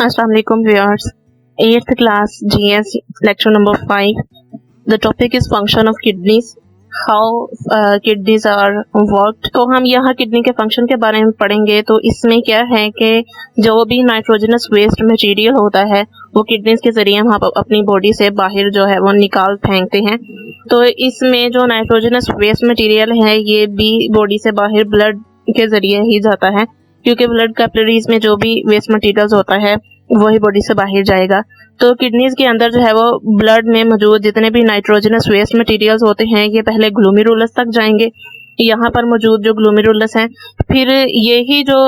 Assalamu alaikum viewers. 8th class GS lecture number 5. The topic is function of kidneys. How kidneys are worked. तो हम यहाँ kidney के function के बारे में पढ़ेंगे। तो इसमें क्या है कि जो भी नाइट्रोजनस वेस्ट मटेरियल होता है वो किडनीज के जरिए हम अपनी बॉडी से बाहर जो है वो निकाल फेंकते हैं। तो इसमें जो नाइट्रोजनस वेस्ट मटेरियल है ये भी बॉडी से बाहर ब्लड के जरिए ही जाता है, क्योंकि ब्लड कैपिलरीज में जो भी वेस्ट मटेरियल्स होता है वही बॉडी से बाहर जाएगा। तो किडनीज के अंदर जो है वो ब्लड में मौजूद जितने भी नाइट्रोजनस वेस्ट मटेरियल्स होते हैं ये पहले ग्लोमेरुलस तक जाएंगे। यहाँ पर मौजूद जो ग्लोमेरुलस है, फिर यही जो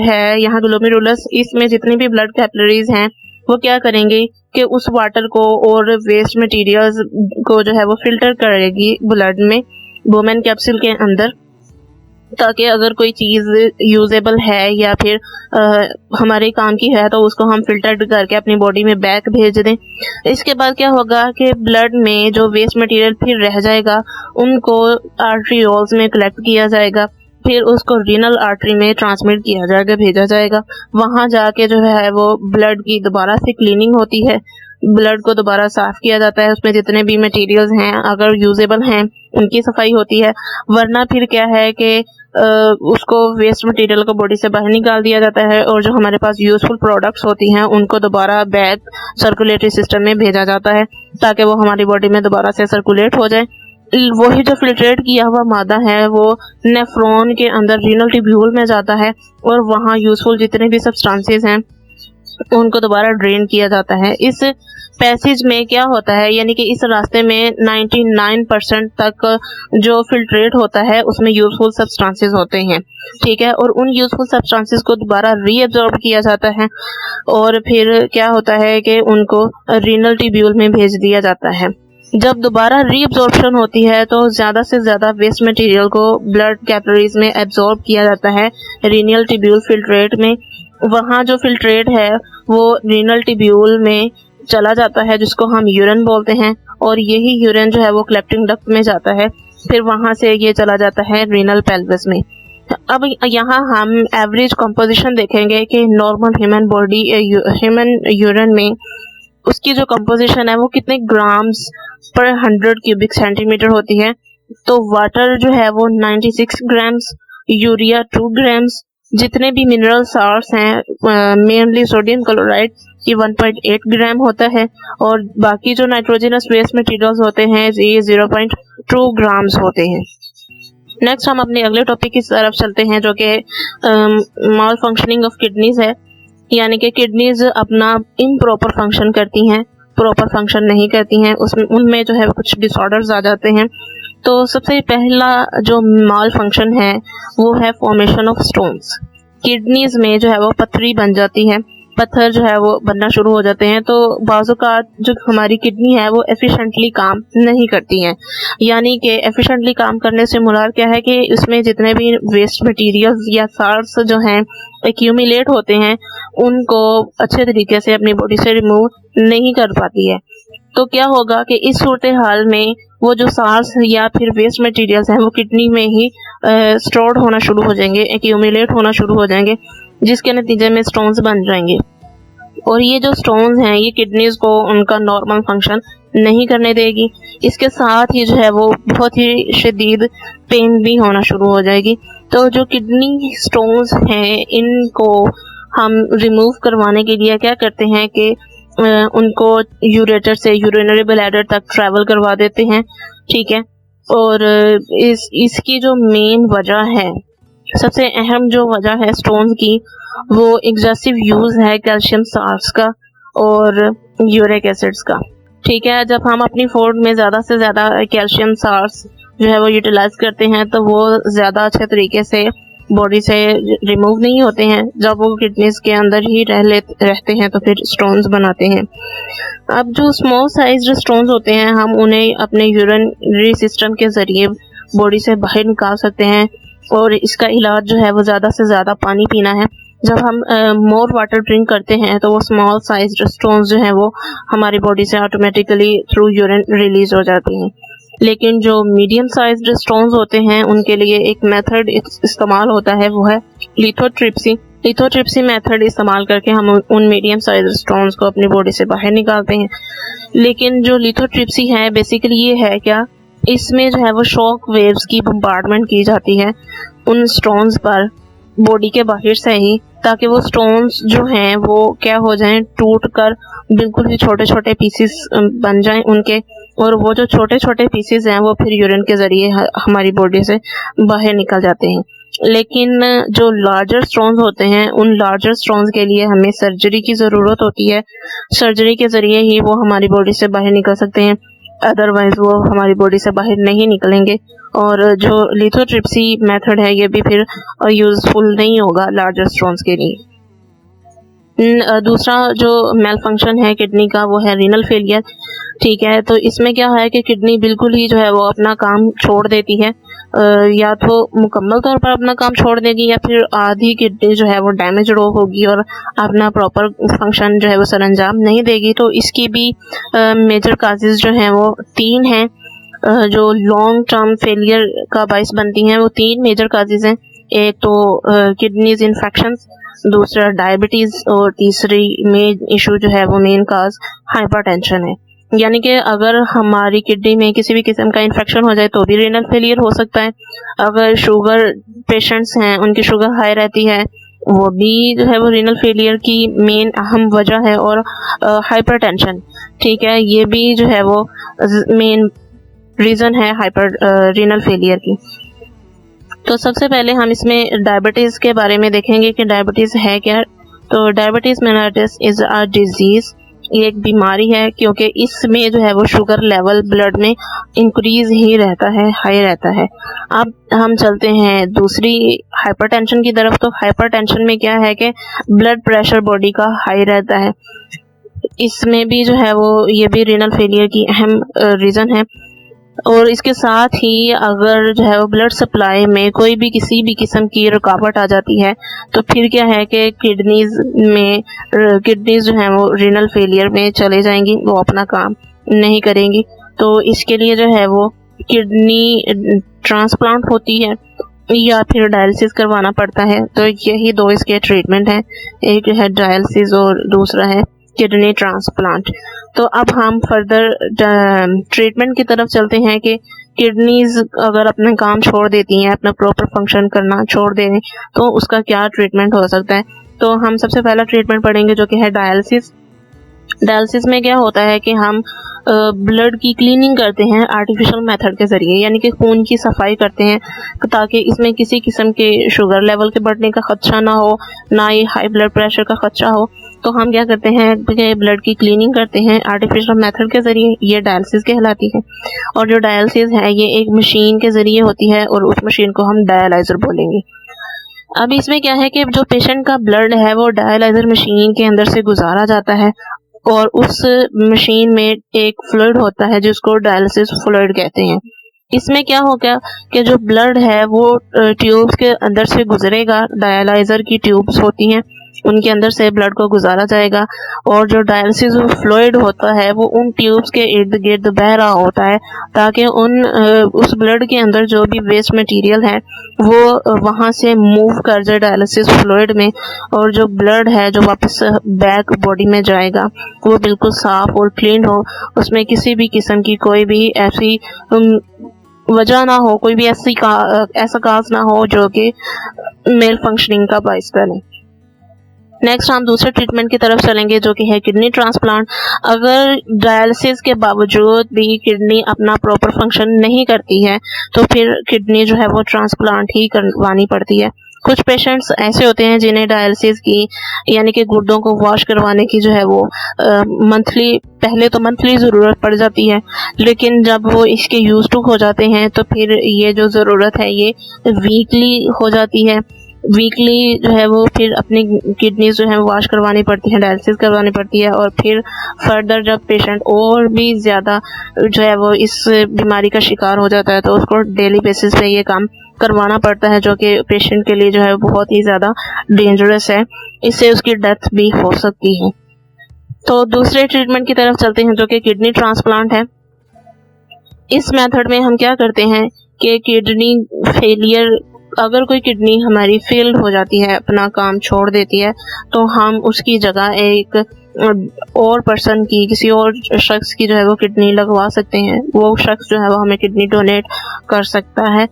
है यहाँ ग्लोमेरुलस, इसमें जितनी भी ब्लड कैपिलरीज हैं वो क्या करेंगे कि उस वाटर को और वेस्ट मटेरियल्स को जो है वो फिल्टर करेगी ब्लड में वुमेन कैप्सूल के अंदर, ताकि अगर कोई चीज़ यूजेबल है या फिर हमारे काम की है तो उसको हम फिल्टर करके अपनी बॉडी में बैक भेज दें। इसके बाद क्या होगा कि ब्लड में जो वेस्ट मटेरियल फिर रह जाएगा उनको आर्टरियोल्स में कलेक्ट किया जाएगा, फिर उसको रीनल आर्टरी में ट्रांसमिट किया जाएगा, भेजा जाएगा। वहाँ जाके जो है वो ब्लड की दोबारा से क्लीनिंग होती है, ब्लड को दोबारा साफ किया जाता है, उसमें जितने भी मटेरियल्स हैं अगर यूजेबल हैं उनकी सफाई होती है, वरना फिर क्या है कि उसको वेस्ट मटेरियल को बॉडी से बाहर निकाल दिया जाता है और जो हमारे पास यूजफुल प्रोडक्ट्स होती हैं उनको दोबारा बैक सर्कुलेटरी सिस्टम में भेजा जाता है ताकि वो हमारी बॉडी में दोबारा से सर्कुलेट हो जाए। वही जो फिल्ट्रेट किया हुआ मादा है वो नेफ्रॉन के अंदर रीनल ट्यूब्यूल में जाता है और वहाँ यूजफुल जितने भी सब्सटेंसेस हैं उनको दोबारा ड्रेन किया जाता है। इस पैसेज में क्या होता है, यानी कि इस रास्ते में 99% तक जो फिल्ट्रेट होता है उसमें यूजफुल सब्सटेंसेस होते हैं, ठीक है, और उन यूजफुल सब्सटेंसेस को दोबारा रीअब्जॉर्ब किया जाता है और फिर क्या होता है कि उनको रीनल ट्यूब्यूल में भेज दिया जाता है। जब दोबारा रीअब्जॉर्प्शन होती है तो ज़्यादा से ज़्यादा वेस्ट मटेरियल को ब्लड कैपिलरीज में एब्जॉर्ब किया जाता है रीनल ट्यूब्यूल फिल्ट्रेट में। वहाँ जो फिल्ट्रेट है वो रीनल ट्यूब्यूल में चला जाता है जिसको हम यूरिन बोलते हैं, और यही यूरिन जो है वो कलेक्टिंग डक्ट में जाता है, फिर वहाँ से ये चला जाता है रीनल पेल्विस में। अब यहाँ हम एवरेज कंपोजिशन देखेंगे कि normal human body human urine में उसकी जो कंपोजिशन है वो कितने ग्राम्स पर 100 क्यूबिक सेंटीमीटर होती है। तो वाटर जो है वो 96 ग्राम्स, यूरिया 2 ग्राम्स, जितने भी मिनरल साल्ट्स हैं मेनली सोडियम क्लोराइड ये 1.8 ग्राम होता है, और बाकी जो नाइट्रोजनस वेस्ट मटेरियल्स होते हैं ये 0.2 ग्राम्स होते हैं। नेक्स्ट हम अपने अगले टॉपिक की तरफ चलते हैं जो कि माल फंक्शनिंग ऑफ किडनीज है, यानी कि किडनीज अपना इम्प्रॉपर फंक्शन करती हैं, प्रॉपर फंक्शन नहीं करती हैं, उसमें उनमें जो है कुछ डिसऑर्डर्स आ जाते हैं। तो सबसे पहला जो माल फंक्शन है वो है फॉर्मेशन ऑफ स्टोन्स। किडनीज में जो है वो पथरी बन जाती है, पत्थर जो है वो बनना शुरू हो जाते हैं। तो बाज़-औक़ात जो हमारी किडनी है वो एफिशिएंटली काम नहीं करती हैं, यानी कि एफिशिएंटली काम करने से मुराद क्या है कि उसमें जितने भी वेस्ट मटेरियल्स या साल्ट्स जो हैं एक्यूमुलेट होते हैं उनको अच्छे तरीके से अपनी बॉडी से रिमूव नहीं कर पाती है। तो क्या होगा कि इस सूरत हाल में वो जो साल्ट्स या फिर वेस्ट मटेरियल्स हैं वो किडनी में ही स्टोर्ड होना शुरू हो जाएंगे, एक्यूमुलेट होना शुरू हो जाएंगे, जिसके नतीजे में स्टोन्स बन जाएंगे। और ये जो स्टोन्स हैं ये किडनीज को उनका नॉर्मल फंक्शन नहीं करने देगी। इसके साथ ही जो है वो बहुत ही शदीद पेन भी होना शुरू हो जाएगी। तो जो किडनी स्टोन्स हैं इनको हम रिमूव करवाने के लिए क्या करते हैं कि उनको यूरेटर से यूरिनरी ब्लैडर तक ट्रैवल करवा देते हैं, ठीक है। और इसकी जो मेन वजह है, सबसे अहम जो वजह है स्टोन्स की, वो एग्जेसिव यूज़ है कैल्शियम साल्ट्स का और यूरिक एसिड्स का, ठीक है। जब हम अपनी फूड में ज़्यादा से ज़्यादा कैल्शियम साल्ट्स जो है वो यूटिलाइज करते हैं तो वो ज़्यादा अच्छे तरीके से बॉडी से रिमूव नहीं होते हैं, जब वो किडनीज के अंदर ही रहते हैं तो फिर स्टोन्स बनाते हैं। अब जो स्मॉल साइज स्टोन्स होते हैं हम उन्हें अपने यूरिनरी सिस्टम के ज़रिए बॉडी से बाहर निकाल सकते हैं, और इसका इलाज जो है वो ज़्यादा से ज़्यादा पानी पीना है। जब हम मोर वाटर ड्रिंक करते हैं तो वो स्मॉल साइज स्टोन्स जो हैं वो हमारी बॉडी से ऑटोमेटिकली थ्रू यूरिन रिलीज हो जाती हैं। लेकिन जो मीडियम साइज्ड स्टोन्स होते हैं उनके लिए एक मेथड इस्तेमाल होता है, वो है लिथोट्रिप्सी, लिथोट्रिप्सी मेथड इस्तेमाल करके हम उन मीडियम साइज स्टोन्स को अपनी बॉडी से बाहर निकालते हैं। लेकिन जो लिथोट्रिप्सी है बेसिकली ये है क्या, इसमें जो है वो शॉक वेव्स की बम्बार्डमेंट की जाती है उन स्टोन्स पर बॉडी के बाहर से ही, ताकि वो स्टोन्स जो हैं वो क्या हो जाएं, टूट कर बिल्कुल ही छोटे छोटे पीसेस बन जाएं उनके, और वो जो छोटे छोटे पीसेस हैं वो फिर यूरिन के जरिए हमारी बॉडी से बाहर निकल जाते हैं। लेकिन जो लार्जर स्टोन्स होते हैं उन लार्जर स्टोन्स के लिए हमें सर्जरी की ज़रूरत होती है। सर्जरी के ज़रिए ही वो हमारी बॉडी से बाहर निकल सकते हैं, अदरवाइज वो हमारी बॉडी से बाहर नहीं निकलेंगे। और जो लिथोट्रिप्सी मेथड है ये भी फिर यूजफुल नहीं होगा लार्जर स्टोन्स के लिए। दूसरा जो मेल फंक्शन है किडनी का वो है रीनल फेलियर। ठीक है, तो इसमें क्या है कि किडनी बिल्कुल ही जो है वो अपना काम छोड़ देती है, या तो मुकम्मल तौर पर अपना काम छोड़ देगी या फिर आधी किडनी जो है वो डैमेज होगी और अपना प्रॉपर फंक्शन जो है वो सरअंजाम नहीं देगी। तो इसकी भी मेजर काजेज जो हैं वो 3 हैं, जो लॉन्ग टर्म फेलियर का बाइस बनती हैं। वो 3 मेजर काजेज हैं। एक तो किडनीज इन्फेक्शंस, दूसरा डायबिटीज, और तीसरी मेन इशू जो है वो मेन काज हाइपरटेंशन है। यानी कि अगर हमारी किडनी में किसी भी किस्म का इन्फेक्शन हो जाए तो भी रीनल फेलियर हो सकता है। अगर शुगर पेशेंट्स हैं उनकी शुगर हाई रहती है, वो भी जो है वो रीनल फेलियर की मेन अहम वजह है। और हाइपरटेंशन, ठीक है, ये भी जो है वो मेन रीज़न है रीनल फेलियर की। तो सबसे पहले हम इसमें डायबिटीज़ के बारे में देखेंगे कि डायबिटीज़ है क्या। तो diabetes mellitus is a disease, ये एक बीमारी है क्योंकि इसमें जो है वो शुगर लेवल ब्लड में इंक्रीज ही रहता है, हाई रहता है। अब हम चलते हैं दूसरी हाइपरटेंशन की तरफ। तो हाइपरटेंशन में क्या है कि ब्लड प्रेशर बॉडी का हाई रहता है, इसमें भी जो है वो ये भी रीनल फेलियर की अहम रीज़न है। और इसके साथ ही अगर जो है वो ब्लड सप्लाई में कोई भी किसी भी किस्म की रुकावट आ जाती है तो फिर क्या है कि किडनीज जो है वो रीनल फेलियर में चले जाएंगी, वो अपना काम नहीं करेंगी। तो इसके लिए जो है वो किडनी ट्रांसप्लांट होती है या फिर डायलिसिस करवाना पड़ता है। तो यही 2 इसके ट्रीटमेंट हैं, एक है डायलिसिस और दूसरा है किडनी ट्रांसप्लांट। तो अब हम फर्दर ट्रीटमेंट की तरफ चलते हैं कि किडनीज अगर अपना काम छोड़ देती हैं, अपना प्रॉपर फंक्शन करना छोड़ दें, तो उसका क्या ट्रीटमेंट हो सकता है। तो हम सबसे पहला ट्रीटमेंट पढ़ेंगे जो कि है डायलिसिस। डायलिसिस में क्या होता है कि हम ब्लड की क्लीनिंग करते हैं आर्टिफिशियल मेथड के ज़रिए, यानी कि खून की सफाई करते हैं ताकि इसमें किसी किस्म के शुगर लेवल के बढ़ने का खदशा ना हो, ना ही हाई ब्लड प्रेशर का खदशा हो। तो हम क्या करते हैं कि ब्लड की क्लीनिंग करते हैं आर्टिफिशियल मेथड के ज़रिए, ये डायलिसिस कहलाती है। और जो डायलिसिस है ये एक मशीन के ज़रिए होती है और उस मशीन को हम डायलाइज़र बोलेंगे। अब इसमें क्या है कि जो पेशेंट का ब्लड है वो डायलाइज़र मशीन के अंदर से गुजारा जाता है और उस मशीन में एक फ्लूइड होता है जिसको डायलिसिस फ्लूइड कहते हैं। इसमें क्या होगा कि जो ब्लड है वो ट्यूब्स के अंदर से गुजरेगा, डायलाइज़र की ट्यूब्स होती हैं उनके अंदर से ब्लड को गुजारा जाएगा, और जो डायलिसिस फ्लूइड होता है वो उन ट्यूब्स के इर्द गिर्द बह रहा होता है ताकि उस ब्लड के अंदर जो भी वेस्ट मटेरियल है वो वहाँ से मूव कर जाए डायलिसिस फ्लूइड में, और जो ब्लड है जो वापस बैक बॉडी में जाएगा वो बिल्कुल साफ और क्लीन हो, उसमें किसी भी किस्म की कोई भी ऐसी वजह ना हो, कोई भी ऐसा काज ना हो जो कि मेल फंक्शनिंग का बाइस बने। नेक्स्ट हम दूसरे ट्रीटमेंट की तरफ चलेंगे जो कि है किडनी ट्रांसप्लांट। अगर डायलिसिस के बावजूद भी किडनी अपना प्रॉपर फंक्शन नहीं करती है तो फिर किडनी जो है वो ट्रांसप्लांट ही करवानी पड़ती है। कुछ पेशेंट्स ऐसे होते हैं जिन्हें डायलिसिस की यानी कि गुर्दों को वॉश करवाने की जो है वो पहले तो मंथली ज़रूरत पड़ जाती है, लेकिन जब वो इसके यूज टू हो जाते हैं तो फिर ये जो ज़रूरत है ये वीकली हो जाती है। वीकली जो है वो फिर अपनी किडनीज जो है वॉश करवानी पड़ती है, डायलिसिस करवानी पड़ती है, और फिर फर्दर जब पेशेंट और भी ज़्यादा जो है वो इस बीमारी का शिकार हो जाता है तो उसको डेली बेसिस पे ये काम करवाना पड़ता है, जो कि पेशेंट के लिए जो है बहुत ही ज़्यादा डेंजरस है, इससे उसकी डेथ भी हो सकती है। तो दूसरे ट्रीटमेंट की तरफ चलते हैं जो कि किडनी ट्रांसप्लांट है। इस मेथड में हम क्या करते हैं कि किडनी फेलियर अगर कोई किडनी हमारी फेल्ड हो जाती है, अपना काम छोड़ देती है, तो हम उसकी जगह एक और पर्सन की, किसी और शख्स की जो है वो किडनी लगवा सकते हैं। वो शख्स जो है वो हमें किडनी डोनेट कर सकता है।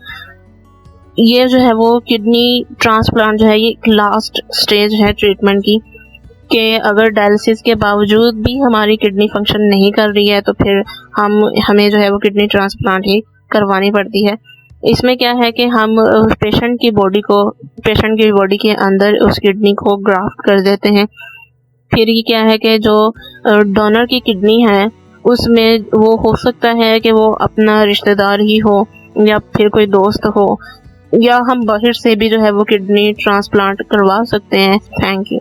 ये जो है वो किडनी ट्रांसप्लांट जो है ये एक लास्ट स्टेज है ट्रीटमेंट की, कि अगर डायलिसिस के बावजूद भी हमारी किडनी फंक्शन नहीं कर रही है तो फिर हमें जो है वो किडनी ट्रांसप्लांट ही करवानी पड़ती है। इसमें क्या है कि हम पेशेंट की बॉडी के अंदर उस किडनी को ग्राफ्ट कर देते हैं। फिर ये क्या है कि जो डोनर की किडनी है उसमें वो हो सकता है कि वो अपना रिश्तेदार ही हो या फिर कोई दोस्त हो, या हम बाहर से भी जो है वो किडनी ट्रांसप्लांट करवा सकते हैं। Thank you.